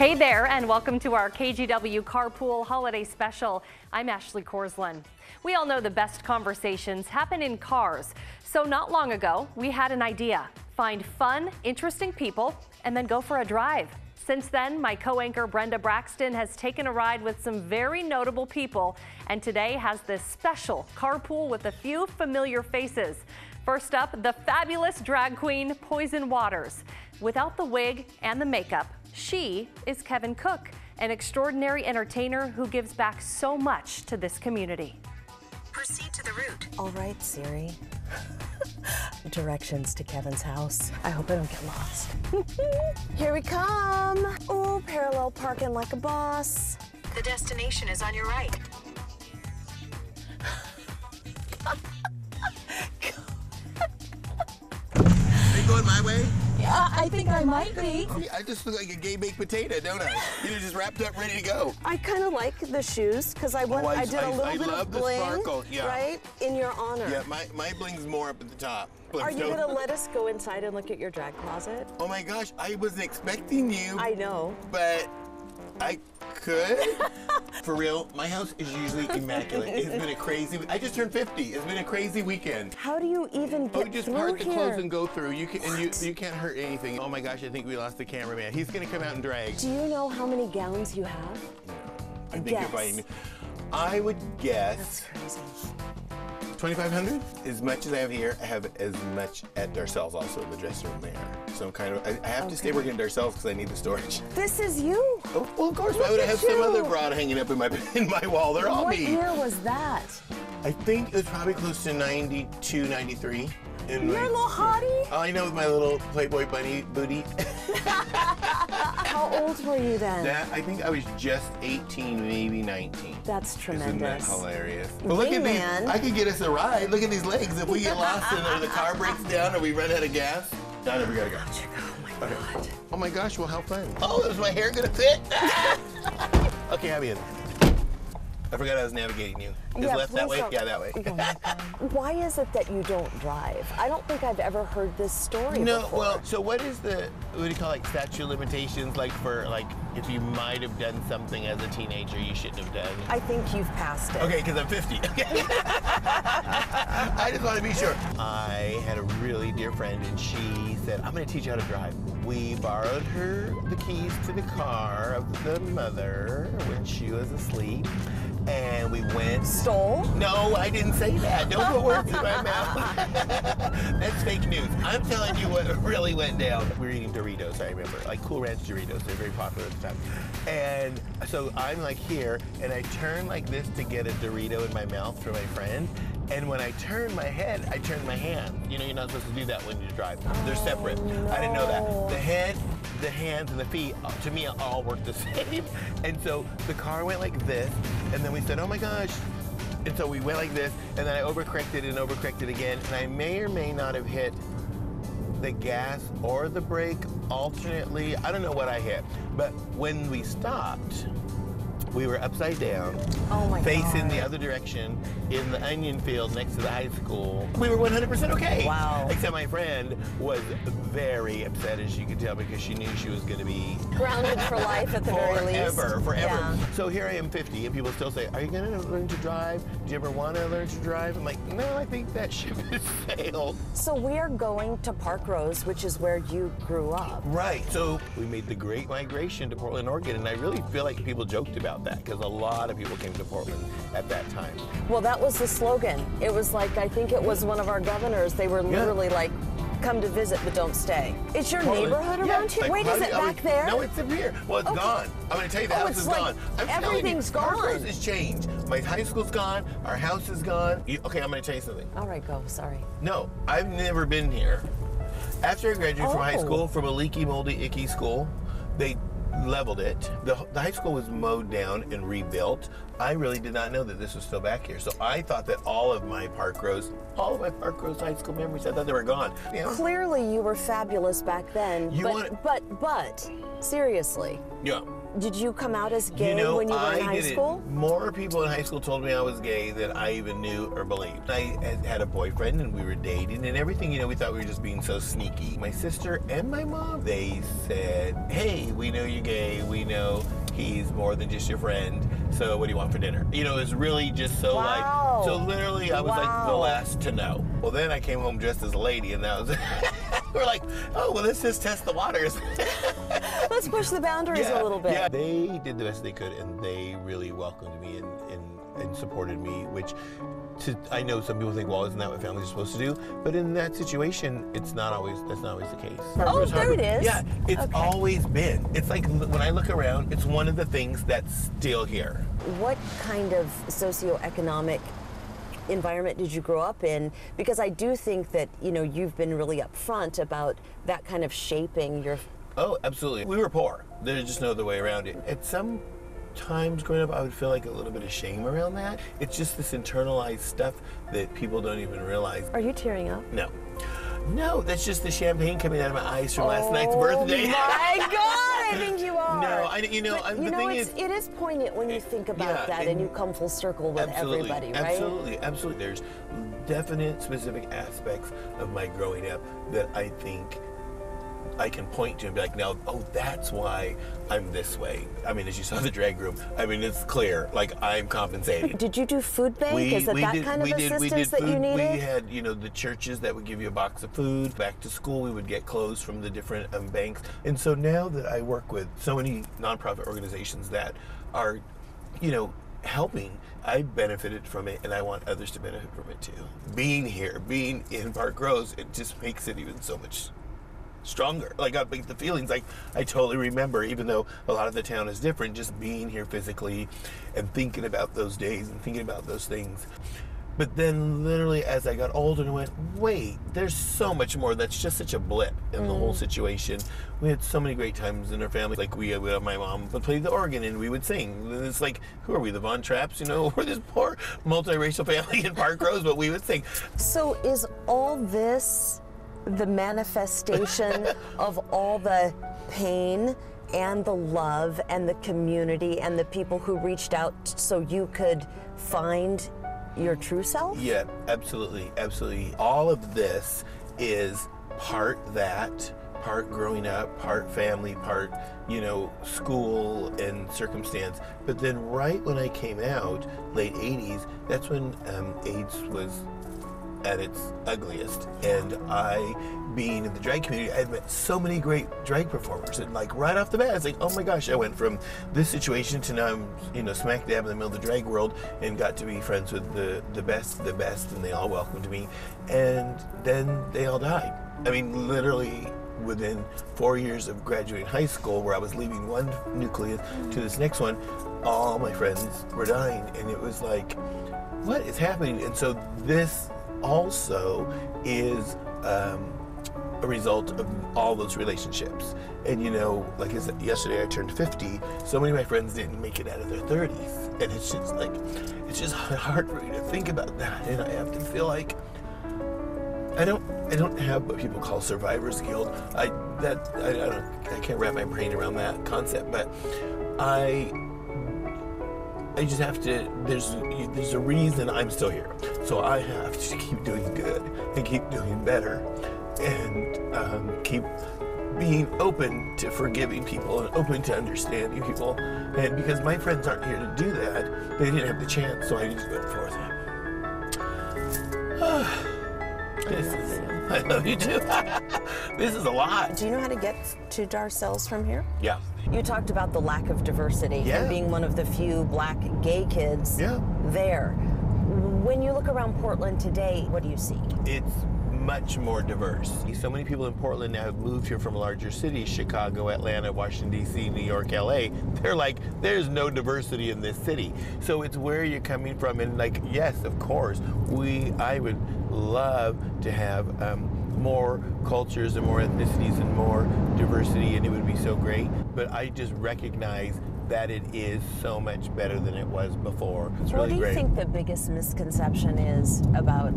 Hey there, and welcome to our KGW Carpool Holiday Special. I'm Ashley Korslund. We all know the best conversations happen in cars. So not long ago, we had an idea. Find fun, interesting people, and then go for a drive. Since then, my co-anchor Brenda Braxton has taken a ride with some very notable people, and today has this special carpool with a few familiar faces. First up, the fabulous drag queen, Poison Waters. Without the wig and the makeup, she is Kevin Cook, an extraordinary entertainer who gives back so much to this community. Proceed to the route. All right, Siri. Directions to Kevin's house. I hope I don't get lost. Here we come. Ooh, parallel parking like a boss. The destination is on your right. Are you going my way? Yeah, I think I might be. I just look like a gay baked potato, don't I? You're just wrapped up, ready to go. I kind of like the shoes because I did a little bit of bling, sparkle. Yeah. right, in your honor. Yeah, my bling's more up at the top. Are you going to let us go inside and look at your drag closet? Oh my gosh, I wasn't expecting you. I know. But I could. For real, my house is usually immaculate. It's been a crazy, I just turned 50. It's been a crazy weekend. How do you even get you just through park the here? clothes and go through. You can't hurt anything. Oh my gosh, I think we lost the cameraman. He's gonna come out and drag. Do you know how many gowns you have? I think you're fighting me. I would guess. That's crazy. 2,500? As much as I have here, I have as much at Darcel's also in the dressing room there. So I'm kind of, I have to stay working at Darcel's because I need the storage. This is you. Oh, well, of course, why would I have some other broad hanging up in my wall? They're all What me. year was that? I think it was probably close to 92, 93. You're a little hottie. I know, with my little Playboy bunny booty. How old were you then? I think I was just 18, maybe 19. That's tremendous. Isn't that hilarious? But look at these. I could get us a ride. Look at these legs. If we get lost or the car breaks down or we run out of gas, we gotta go. Oh my God. Oh my gosh, well, how fun. Oh, is my hair gonna fit? Okay, have you. I forgot I was navigating you. Is left that way? Yeah, that way. Oh my God. Why is it that you don't drive? I don't think I've ever heard this story before. Well, so what is the, what do you call, like, statute of limitations, like, for, like, if you might have done something as a teenager you shouldn't have done? I think you've passed it. Okay, because I'm 50. I just want to be sure. I had a really dear friend, and she said, I'm going to teach you how to drive. We borrowed her the keys to the car of the mother when she was asleep, and we went. Stole? No, I didn't say that. Don't put words in my mouth. That's fake news. I'm telling you what really went down. We were eating Doritos, I remember, like Cool Ranch Doritos. They're very popular at the time. And so I'm like here, and I turn like this to get a Dorito in my mouth for my friend. And when I turn my head, I turn my hand. You know, you're not supposed to do that when you drive. They're separate. No. I didn't know that. The head, the hands, and the feet, to me, all work the same. And so the car went like this, and then we said, oh my gosh. And so we went like this, and then I overcorrected and overcorrected again, and I may or may not have hit the gas or the brake alternately. I don't know what I hit. But when we stopped, we were upside down, facing the other direction in the onion field next to the high school. We were 100% okay. Wow. Except my friend was very upset, as you could tell, because she knew she was going to be grounded for life at the very least. Forever. Yeah. So here I am 50, and people still say, are you going to learn to drive? Do you ever want to learn to drive? I'm like, no, I think that ship has sailed. So we are going to Parkrose, which is where you grew up. Right. So we made the great migration to Portland, Oregon, and I really feel like people joked about that because a lot of people came to Portland at that time. Well, that was the slogan. It was like, I think it was one of our governors. They were literally like, come to visit, but don't stay. Is your neighborhood around here? Like, wait, is it back there? No, it's up here. Well, it's gone. I'm going to tell you, the house is gone. Everything's gone. Parkrose has changed. My high school's gone. Our house is gone. Okay, I'm going to tell you something. All right, go. Sorry. No, I've never been here. After I graduated from high school, from a leaky, moldy, icky school, they leveled it. The high school was mowed down and rebuilt. I really did not know that this was still back here. So I thought that all of my Parkrose high school memories, I thought they were gone. You know? Clearly you were fabulous back then. But seriously. Yeah. Did you come out as gay when you were in high school? More people in high school told me I was gay than I even knew or believed. I had a boyfriend and we were dating and everything, we thought we were just being so sneaky. My sister and my mom, they said, hey, we know you're gay, we know he's more than just your friend, so what do you want for dinner? It was really just so so literally I was like the last to know. Well, then I came home dressed as a lady and that was, we're like, oh, well, let's just test the waters. Let's push the boundaries a little bit. Yeah, they did the best they could and they really welcomed me and supported me, which I know some people think, well, isn't that what families are supposed to do? But in that situation, that's not always the case. Oh, there it is. Yeah, it's always been. It's like when I look around, it's one of the things that's still here. What kind of socioeconomic environment did you grow up in? Because I do think that, you've been really upfront about that kind of shaping your... Oh, absolutely. We were poor. There's just no other way around it. At some times growing up, I would feel like a little bit of shame around that. It's just this internalized stuff that people don't even realize. Are you tearing up? No. No, that's just the champagne coming out of my eyes from last night's birthday. Oh my God, I think you are. No, it is poignant when you think about that and you come full circle with everybody, right? Absolutely. There's definite specific aspects of my growing up that I think I can point to and be like, now, oh, that's why I'm this way. I mean, as you saw the drag room, it's clear, like I'm compensating. Did you do food bank? Is it that kind of assistance that you needed? We had, the churches that would give you a box of food. Back to school, we would get clothes from the different banks. And so now that I work with so many nonprofit organizations that are, helping, I benefited from it and I want others to benefit from it too. Being here, being in Park Rose, it just makes it even so much stronger. Like the feelings, like I totally remember, even though a lot of the town is different, just being here physically and thinking about those days and thinking about those things. But then literally as I got older and went, wait, there's so much more. That's just such a blip in the whole situation. We had so many great times in our family. Like my mom would play the organ and we would sing. And it's like, who are we, the Von Trapps? We're this poor multiracial family in Park Rose, but we would sing. So is all this the manifestation of all the pain and the love and the community and the people who reached out so you could find your true self? Yeah, absolutely. All of this is part that, part growing up, part family, part, school and circumstance. But then right when I came out, late 80s, that's when AIDS was at its ugliest. And I, being in the drag community, I had met so many great drag performers. And right off the bat, it's like, oh my gosh, I went from this situation to now I'm, smack dab in the middle of the drag world and got to be friends with the best, and they all welcomed me. And then they all died. I mean, literally within 4 years of graduating high school, where I was leaving one nucleus to this next one, all my friends were dying. And it was like, what is happening? And so this also is a result of all those relationships. And like I said, yesterday I turned 50. So many of my friends didn't make it out of their 30s. And it's just hard for me to think about that. And I have to feel like I don't have what people call survivor's guilt. I can't wrap my brain around that concept, but I just have to, there's a reason I'm still here. So I have to keep doing good and keep doing better and keep being open to forgiving people and open to understanding people. And because my friends aren't here to do that, they didn't have the chance, so I just went for them. I love you too. This is a lot. Do you know how to get to Darcells from here? Yeah. You talked about the lack of diversity and being one of the few black gay kids there. When you look around Portland today, what do you see? It's much more diverse. So many people in Portland now have moved here from larger cities, Chicago, Atlanta, Washington, D.C., New York, L.A. They're like, there's no diversity in this city. So it's where you're coming from. And yes, of course, I would love to have more cultures and more ethnicities and more diversity, and it would be so great. But I just recognize that it is so much better than it was before. It's really great. What do you think the biggest misconception is about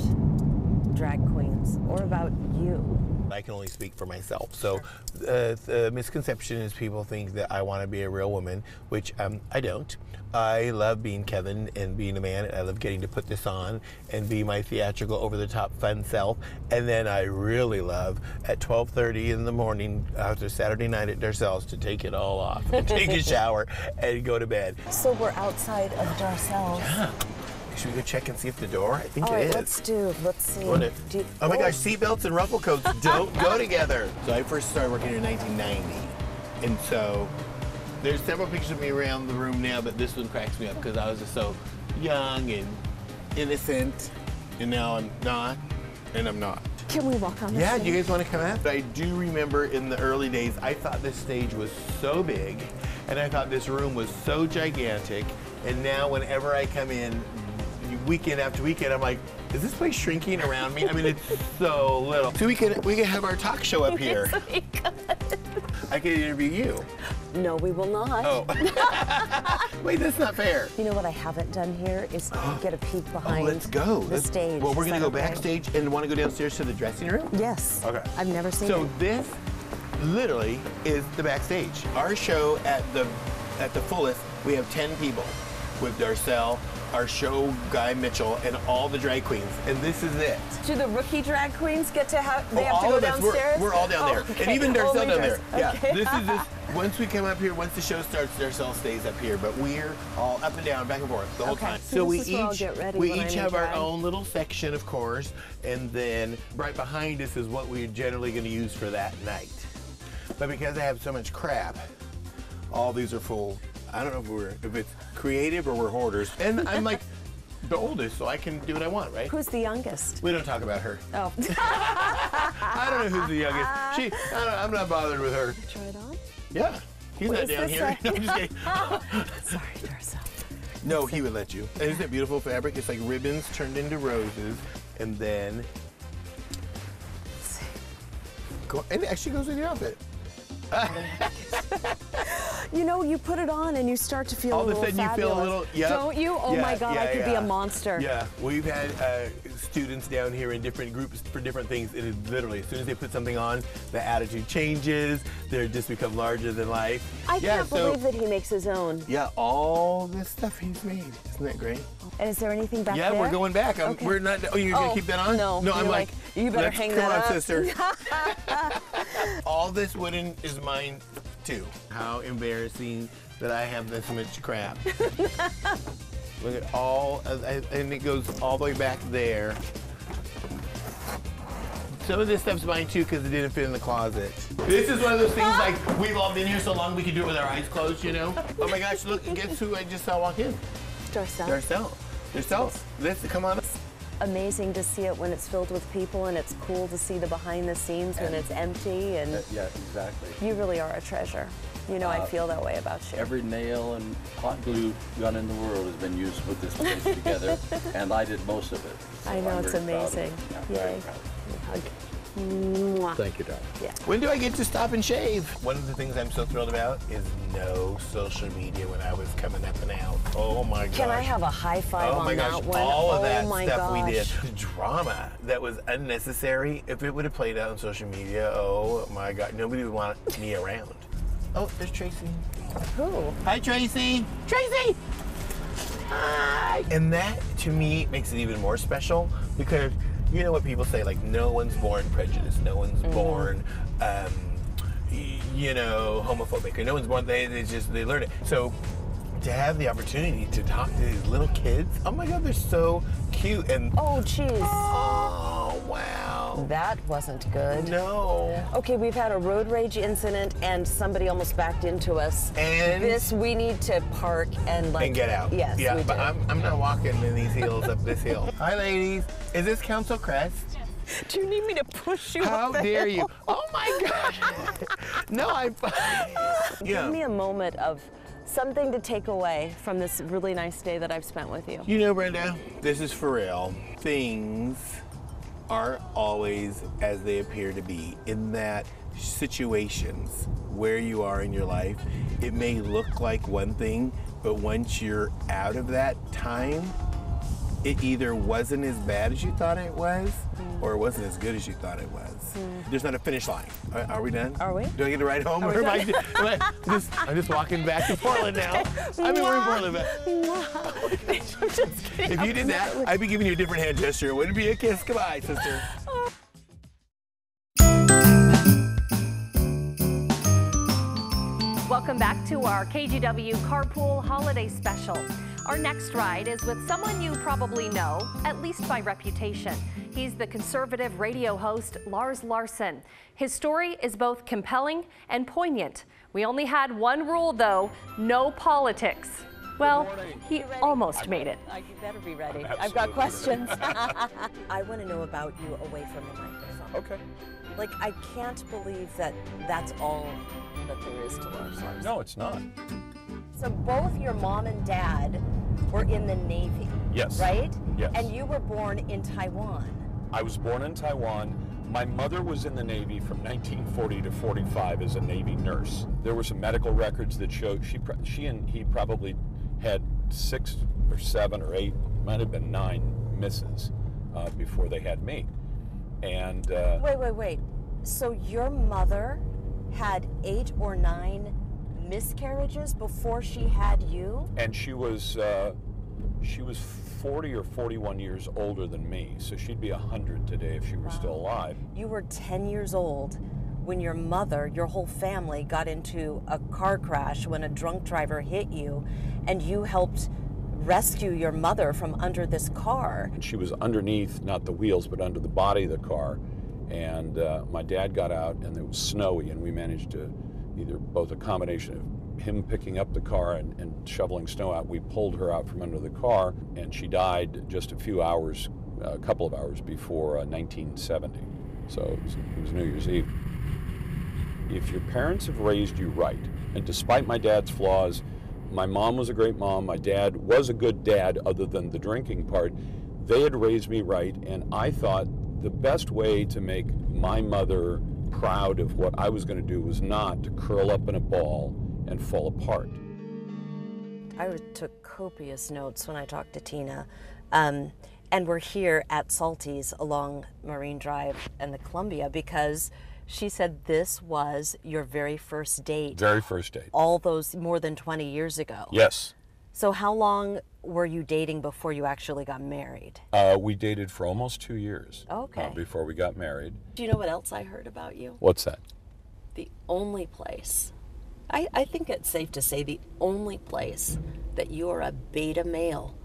drag queens or about you? I can only speak for myself. So the misconception is people think that I want to be a real woman, which I don't. I love being Kevin and being a man, and I love getting to put this on and be my theatrical, over-the-top, fun self. And then I really love at 12:30 in the morning after Saturday night at Darcel's to take it all off and take a shower and go to bed. So we're outside of Darcel's. Yeah. Should we go check and see if the door? I think All it right, is. let's see. Oh my gosh, seatbelts and ruffle coats don't go together. So I first started working in 1990. And so there's several pictures of me around the room now, but this one cracks me up because I was just so young and innocent. And now I'm not, and I'm not. Can we walk on the Yeah, stage? do you guys want to come out? I do remember in the early days, I thought this stage was so big, and I thought this room was so gigantic. And now whenever I come in, weekend after weekend, I'm like, is this place shrinking around me? I mean, it's so little. So we can have our talk show up here. Yes, we could. I can interview you. No, we will not. Oh. Wait, that's not fair. You know what I haven't done here is get a peek behind Let's go. the stage. Well, we're going to go Is that okay? backstage and want to go downstairs to the dressing room? Yes. Okay. I've never seen So it. this literally is the backstage. Our show at the fullest, we have 10 people with Darcel, our show guy Mitchell, and all the drag queens, and this is it. Do the rookie drag queens get to have? They have all to go of us, downstairs. we're all down there, okay. and even Darcel Only down there. Darcel. Yeah, Okay. this is just once we come up here, once the show starts, Darcel stays up here, but we're all up and down, back and forth the whole Okay. time. So this is where I'll get ready we when I'm each in have our drag. own little section, of course, and then right behind us is what we're generally going to use for that night. But because I have so much crap, all these are full. I don't know if it's creative or we're hoarders, and I'm like the oldest, so I can do what I want, right? Who's the youngest? We don't talk about her. Oh. I don't know who's the youngest. I'm not bothered with her. Try it on. Yeah, he's Wait, not is down this here. No, I'm just kidding. Sorry, Darcel. No, he would let you. And isn't it beautiful fabric? It's like ribbons turned into roses, and then and it actually goes with the outfit. You know, you put it on and you start to feel All a of a little sudden you fabulous. feel a little, yeah. Don't you? Oh my God, I could be a monster. Yeah, we've had students down here in different groups for different things. It is literally, as soon as they put something on, the attitude changes. They just become larger than life. I can't believe that he makes his own. Yeah, all this stuff he's made. Isn't that great? And is there anything back Yeah, there? we're going back. Okay. We're not. Oh, you're gonna keep that on? No. No, I'm you're like, you better let's hang come that on, up. sister. All this wooden is mine too. How embarrassing that I have this much crap. Look at all, and it goes all the way back there. Some of this stuff's mine too because it didn't fit in the closet. This is one of those things like we've all been here so long we can do it with our eyes closed, you know? Oh my gosh, look, guess who I just saw walk in? Darcel. Darcel, come on up. Amazing to see it when it's filled with people, and it's cool to see the behind the scenes when it's empty. And Yeah, exactly. you really are a treasure. You know, I feel that way about you. Every nail and hot glue gun in the world has been used to put this place together, and I did most of it. So I know, I'm it's very proud of amazing. it. Yeah, very Yay. proud. Hug. Mwah. Thank you, darling. Yeah. When do I get to stop and shave? One of the things I'm so thrilled about is no social media when I was coming up and out. Oh my gosh. Can I have a high five Oh on my gosh, that one? all of that oh my stuff gosh. we did. The drama that was unnecessary, if it would have played out on social media, oh my God, nobody would want me around. Oh, there's Tracy. Who? Hi, Tracy. Tracy! Hi! And that, to me, makes it even more special because you know what people say, like, no one's born prejudiced, no one's born, you know, homophobic, or no one's born, they learn it. So to have the opportunity to talk to these little kids, oh my God, they're so cute. And Oh, geez. oh, wow. That wasn't good. No. Okay, we've had a road rage incident and somebody almost backed into us. And We need to park and like. and get out. Yes, yeah, we but do. I'm not walking in these heels up this hill. Hi, ladies. Is this Council Crest? Do you need me to push you How up the dare hill? you? Oh my gosh. No, I'm Give me a moment of something to take away from this really nice day that I've spent with you. You know, Brenda, this is for real. Things aren't always as they appear to be. In that situations where you are in your life, it may look like one thing, but once you're out of that time, it either wasn't as bad as you thought it was, or it wasn't as good as you thought it was. There's not a finish line. Are we done? Are we? Do I get to ride home? Or am I'm just walking back to Portland now. I mean, we're in Portland. I'm just kidding. If you did that, I'd be giving you a different hand gesture. It wouldn't be a kiss. Goodbye, sister. Welcome back to our KGW Carpool Holiday Special. Our next ride is with someone you probably know, at least by reputation. He's the conservative radio host, Lars Larson. His story is both compelling and poignant. We only had one rule, though: no politics. Well, he almost made it. You better be ready. I've got questions. I want to know about you away from the microphone. Okay. Like, I can't believe that that's all that there is to Lars Larson. No, it's not. So both your mom and dad were in the Navy. Yes. Right? Yes. And you were born in Taiwan. I was born in Taiwan. My mother was in the Navy from 1940 to 45 as a Navy nurse. There were some medical records that showed she and he probably had 6 or 7 or 8, might have been 9 misses before they had me. And Wait. So your mother had 8 or 9 miscarriages before she had you? And she was 40 or 41 years older than me, so she'd be 100 today if she were still alive. You were 10 years old when your mother, your whole family, got into a car crash when a drunk driver hit you, and you helped rescue your mother from under this car. She was underneath, not the wheels, but under the body of the car. And my dad got out, and it was snowy, and we managed to either both a combination of him picking up the car and shoveling snow out. We pulled her out from under the car, and she died just a couple of hours before 1970. So it was New Year's Eve. If your parents have raised you right, and despite my dad's flaws, my mom was a great mom, my dad was a good dad other than the drinking part, they had raised me right, and I thought the best way to make my mother proud of what I was going to do was not to curl up in a ball and fall apart. I took copious notes when I talked to Tina, and we're here at Salty's along Marine Drive and the Columbia because she said this was your very first date. Very first date. All those more than 20 years ago. Yes. So how long were you dating before you actually got married? We dated for almost 2 years. Okay. Before we got married. Do you know what else I heard about you? What's that? The only place, I think it's safe to say the only place that you're a beta male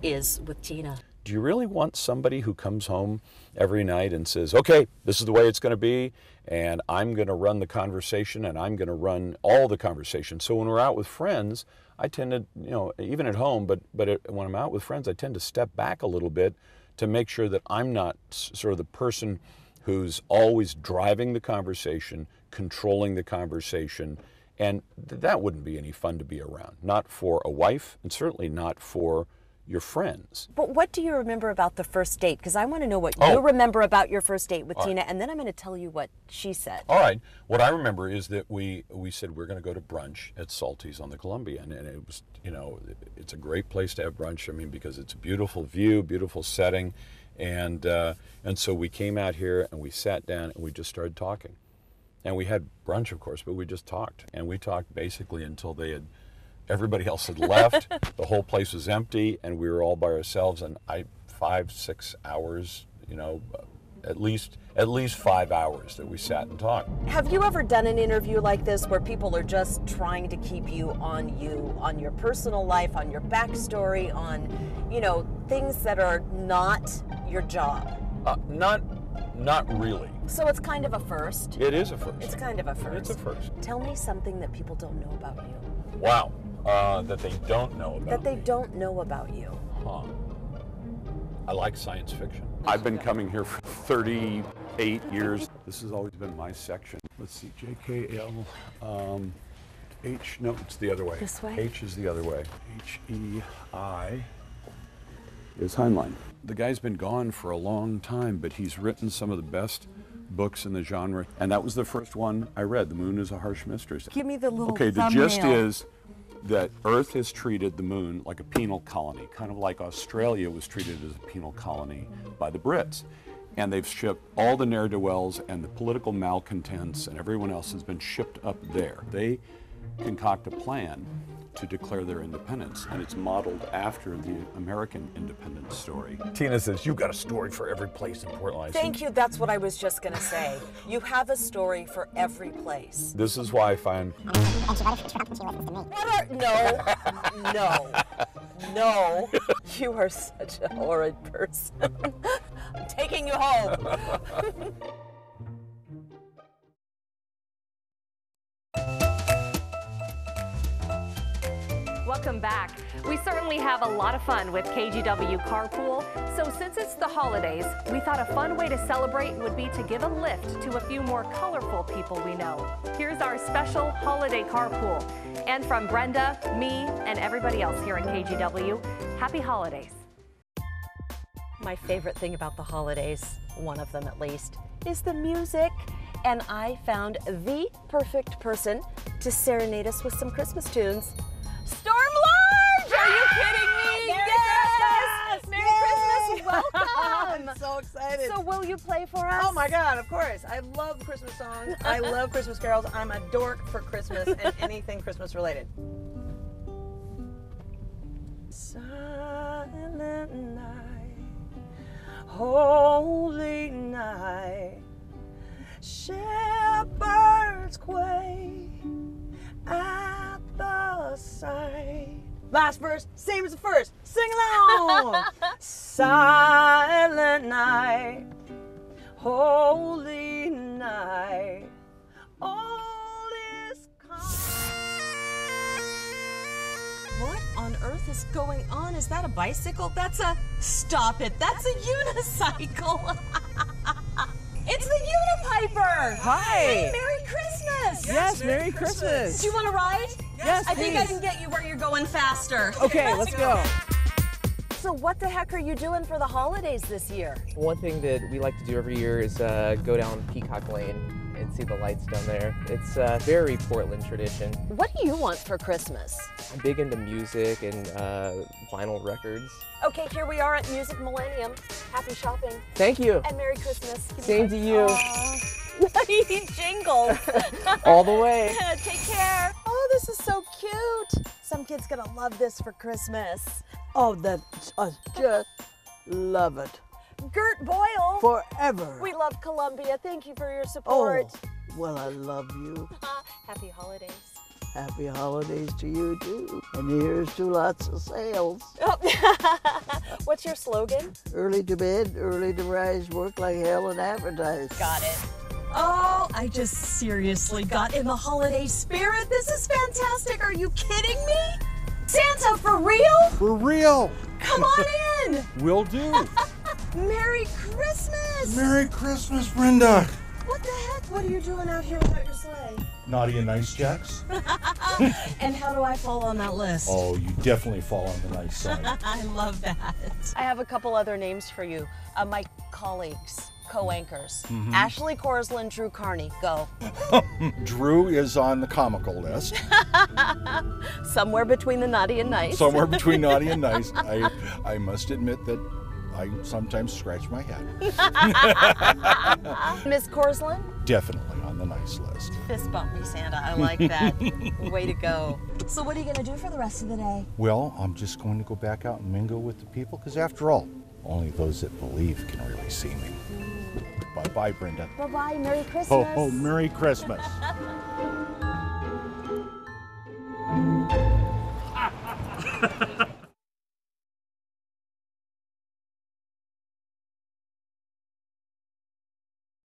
is with Tina. Do you really want somebody who comes home every night and says, okay, this is the way it's going to be, and I'm going to run the conversation, and I'm going to run all the conversation? So when we're out with friends, I tend to, even at home, but when I'm out with friends, I tend to step back a little bit to make sure that I'm not sort of the person who's always driving the conversation, controlling the conversation, and that wouldn't be any fun to be around. Not for a wife, and certainly not for your friends. But what do you remember about the first date? Because I want to know what you remember about your first date with Tina, and then I'm going to tell you what she said. All right. What I remember is that we said we're going to go to brunch at Salty's on the Columbia, and it was, it's a great place to have brunch. I mean, because it's a beautiful view, beautiful setting, and so we came out here and we sat down and we just started talking, and we had brunch, of course, but we just talked, and we talked basically until everybody else had left, the whole place was empty, and we were all by ourselves, and 5-6 hours, at least 5 hours that we sat and talked. Have you ever done an interview like this where people are just trying to keep you, on your personal life, on your backstory, on, things that are not your job? Not really. So it's kind of a first? It is a first. It's kind of a first. It's a first. Tell me something that people don't know about you. Wow. That they don't know about That they me. don't know about you. Huh. I like science fiction. I've been coming here for 38 years. This has always been my section. Let's see, JKL, H, no, it's the other way. This way? H is the other way. HEI is Heinlein. The guy's been gone for a long time, but he's written some of the best books in the genre, and that was the first one I read, The Moon is a Harsh Mistress. Give me the little Okay, the thumbnail. gist is that Earth has treated the moon like a penal colony, kind of like Australia was treated as a penal colony by the Brits. And they've shipped all the ne'er-do-wells and the political malcontents and everyone else has been shipped up there. They concoct a plan to declare their independence, and it's modeled after the American independence story. Tina says, you've got a story for every place in Portland. Thank you, that's what I was just gonna say. You have a story for every place. This is why I find... No. You are such a horrid person. I'm taking you home. Welcome back. We certainly have a lot of fun with KGW Carpool. So since it's the holidays, we thought a fun way to celebrate would be to give a lift to a few more colorful people we know. Here's our special holiday carpool. And from Brenda, me, and everybody else here at KGW, happy holidays. My favorite thing about the holidays, one of them at least, is the music. And I found the perfect person to serenade us with some Christmas tunes. Storm Large! Are you kidding me? Merry Christmas! Merry Christmas! Welcome! I'm so excited. So will you play for us? Oh my God, of course. I love Christmas songs. I love Christmas carols. I'm a dork for Christmas and anything Christmas related. Silent night, holy night, shepherds quake at the sight. Last verse, same as the first. Sing along. Silent night, holy night, all is calm. What on earth is going on? Is that a bicycle? Stop it. That's a unicycle. It's the Unipiper. Hi. Hey, Merry Christmas. Yes, Merry Christmas. Do you want to ride? Yes, I think I please. can get you where you're going faster. Okay, let's go. So what the heck are you doing for the holidays this year? One thing that we like to do every year is go down Peacock Lane and see the lights down there. It's a very Portland tradition. What do you want for Christmas? I'm big into music and vinyl records. Okay, here we are at Music Millennium. Happy shopping. Thank you. And Merry Christmas. Same to you. He jingles. All the way. Take care. Oh, this is so cute. Some kid's gonna love this for Christmas. Oh, that's just love it. Gert Boyle. Forever. We love Columbia. Thank you for your support. Oh, well, I love you. Happy holidays. Happy holidays to you, too. And here's to lots of sales. Oh. What's your slogan? Early to bed, early to rise, work like hell and advertise. Got it. Oh, I just seriously got in the holiday spirit. This is fantastic. Are you kidding me? Santa, for real? For real. Come on in. Will do. Merry Christmas. Merry Christmas, Brenda. What the heck? What are you doing out here without your sleigh? Naughty and nice Jacks. And how do I fall on that list? Oh, you definitely fall on the nice side. I love that. I have a couple other names for you. My colleagues, co-anchors. Ashley Korsland, Drew Carney. Go. Drew is on the comical list. Somewhere between the naughty and nice. Somewhere between naughty and nice. I must admit that I sometimes scratch my head. Miss Korsland? Definitely on the nice list. Fist bump me, Santa. I like that. Way to go. So what are you going to do for the rest of the day? Well, I'm just going to go back out and mingle with the people, because after all, only those that believe can really see me. Bye-bye, Brenda. Bye-bye. Merry Christmas. Oh, Merry Christmas.